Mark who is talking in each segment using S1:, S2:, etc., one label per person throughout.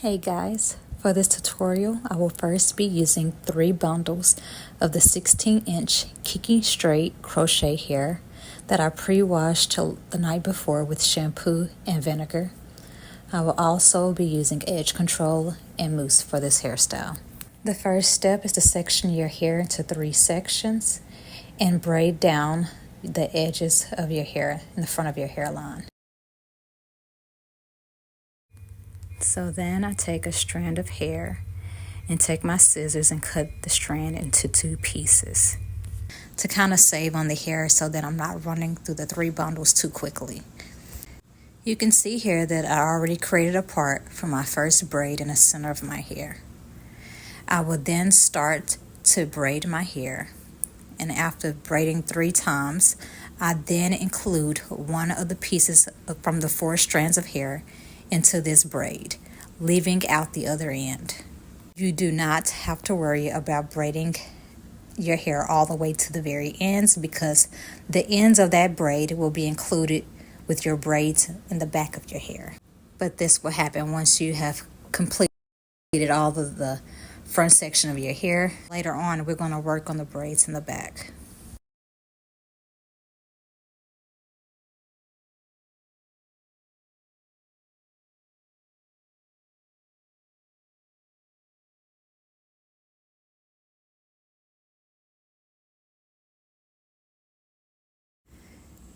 S1: Hey guys, for this tutorial I will first be using 3 bundles of the 16-inch Kinky straight crochet hair that I pre-washed the night before with shampoo and vinegar. I will also be using edge control and mousse for this hairstyle. The first step is to section your hair into 3 sections and braid down the edges of your hair in the front of your hairline. So then I take a strand of hair and take my scissors and cut the strand into 2 pieces to kind of save on the hair so that I'm not running through the 3 bundles too quickly. You can see here that I already created a part for my first braid in the center of my hair. I will then start to braid my hair, and after braiding 3 times, I then include one of the pieces from the 4 strands of hair into this braid, leaving out the other end. You do not have to worry about braiding your hair all the way to the very ends, because the ends of that braid will be included with your braids in the back of your hair. But this will happen once you have completed all of the front section of your hair. Later on, we're going to work on the braids in the back.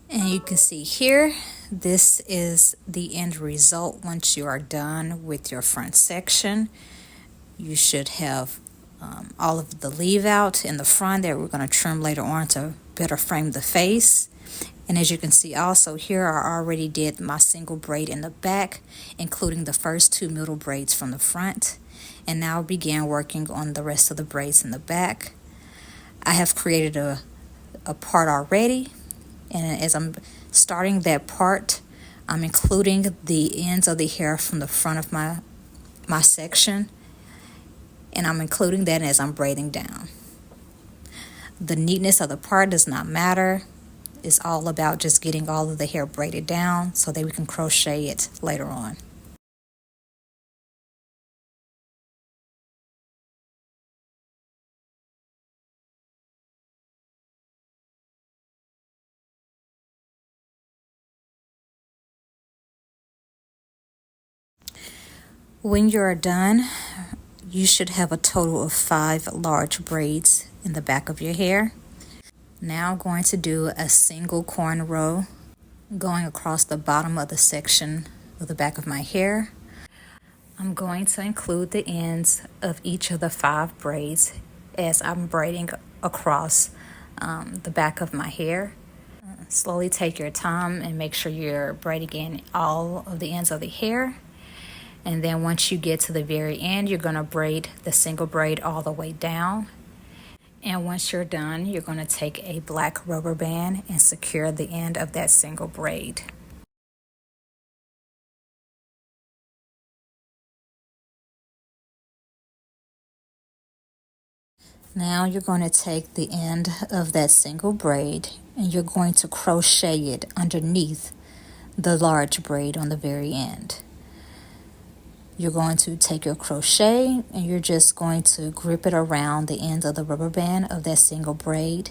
S1: And you can see here, this is the end result once you are done with your front section. You should have all of the leave out in the front that we're going to trim later on to better frame the face. And as you can see also here, I already did my single braid in the back, including the first 2 middle braids from the front. And now began working on the rest of the braids in the back. I have created a part already, and as I'm starting that part, I'm including the ends of the hair from the front of my section, and I'm including that as I'm braiding down. The neatness of the part does not matter. It's all about just getting all of the hair braided down so that we can crochet it later on. When you're done, you should have a total of 5 large braids in the back of your hair. Now I'm going to do a single cornrow going across the bottom of the section of the back of my hair. I'm going to include the ends of each of the 5 braids as I'm braiding across the back of my hair. Slowly take your time and make sure you're braiding in all of the ends of the hair. And then once you get to the very end, you're going to braid the single braid all the way down. And once you're done, you're going to take a black rubber band and secure the end of that single braid. Now you're going to take the end of that single braid and you're going to crochet it underneath the large braid on the very end. You're going to take your crochet and you're just going to grip it around the end of the rubber band of that single braid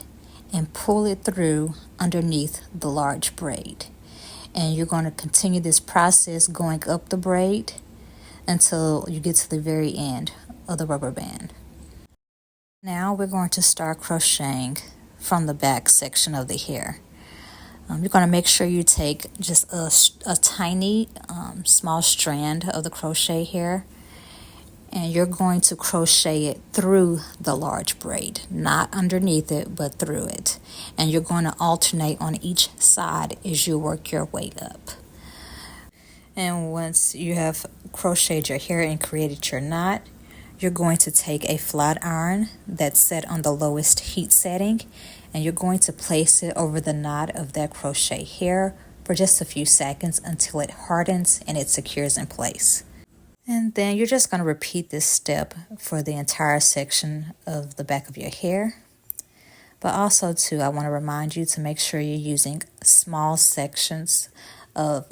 S1: and pull it through underneath the large braid. And you're going to continue this process going up the braid until you get to the very end of the rubber band. Now we're going to start crocheting from the back section of the hair. You're going to make sure you take just a tiny small strand of the crochet hair, and you're going to crochet it through the large braid, not underneath it but through it. And you're going to alternate on each side as you work your way up. And once you have crocheted your hair and created your knot, you're going to take a flat iron that's set on the lowest heat setting, and you're going to place it over the knot of that crochet hair for just a few seconds until it hardens and it secures in place. And then you're just going to repeat this step for the entire section of the back of your hair. But also too, I want to remind you to make sure you're using small sections of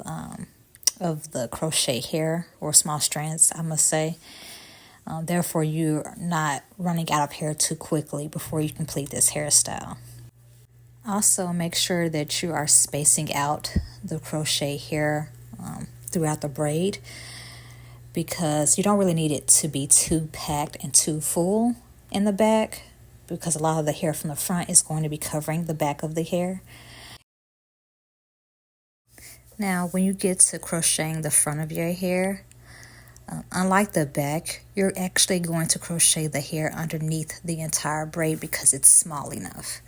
S1: of the crochet hair, or small strands, I must say. Therefore, you're not running out of hair too quickly before you complete this hairstyle. Also, make sure that you are spacing out the crochet hair throughout the braid, because you don't really need it to be too packed and too full in the back, because a lot of the hair from the front is going to be covering the back of the hair. Now, when you get to crocheting the front of your hair, unlike the back, you're actually going to crochet the hair underneath the entire braid because it's small enough.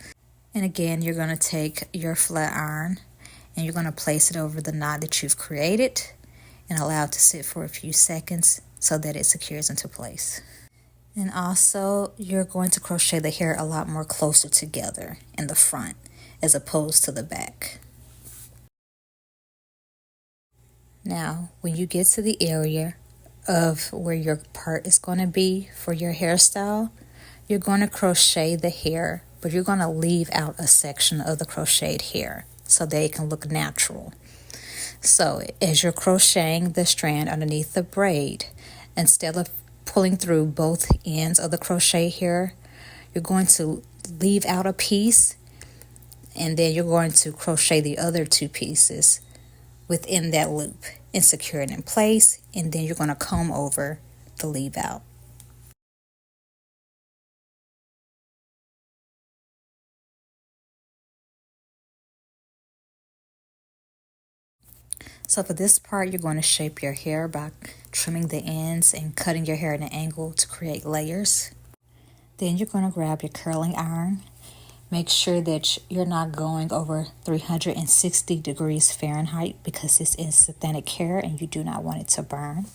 S1: And again, you're going to take your flat iron and you're going to place it over the knot that you've created and allow it to sit for a few seconds so that it secures into place. And also, you're going to crochet the hair a lot more closer together in the front as opposed to the back. Now, when you get to the area of where your part is going to be for your hairstyle, you're going to crochet the hair, but you're going to leave out a section of the crocheted hair so that it can look natural. So as you're crocheting the strand underneath the braid, instead of pulling through both ends of the crochet hair, you're going to leave out a piece, and then you're going to crochet the other two pieces within that loop and secure it in place, and then you're going to comb over the leave out. So for this part, you're going to shape your hair by trimming the ends and cutting your hair at an angle to create layers. Then you're going to grab your curling iron. Make sure that you're not going over 360 degrees Fahrenheit because this is synthetic hair and you do not want it to burn.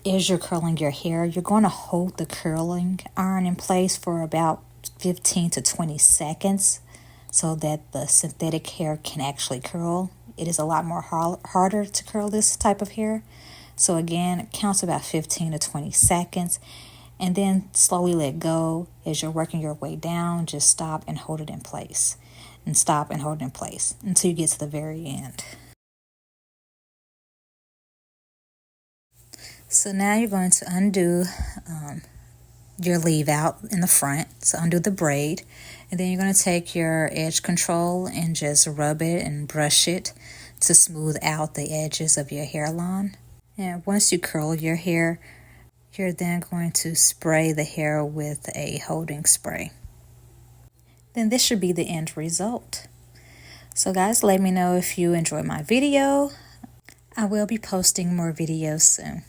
S1: As you're curling your hair, you're going to hold the curling iron in place for about 15 to 20 seconds so that the synthetic hair can actually curl. It is a lot more harder to curl this type of hair. So again, it counts about 15 to 20 seconds. And then slowly let go. As you're working your way down, just stop and hold it in place. And stop and hold it in place until you get to the very end. So now you're going to undo your leave out in the front. So undo the braid. And then you're going to take your edge control and just rub it and brush it to smooth out the edges of your hairline. And once you curl your hair, you're then going to spray the hair with a holding spray. Then this should be the end result. So guys, let me know if you enjoyed my video. I will be posting more videos soon.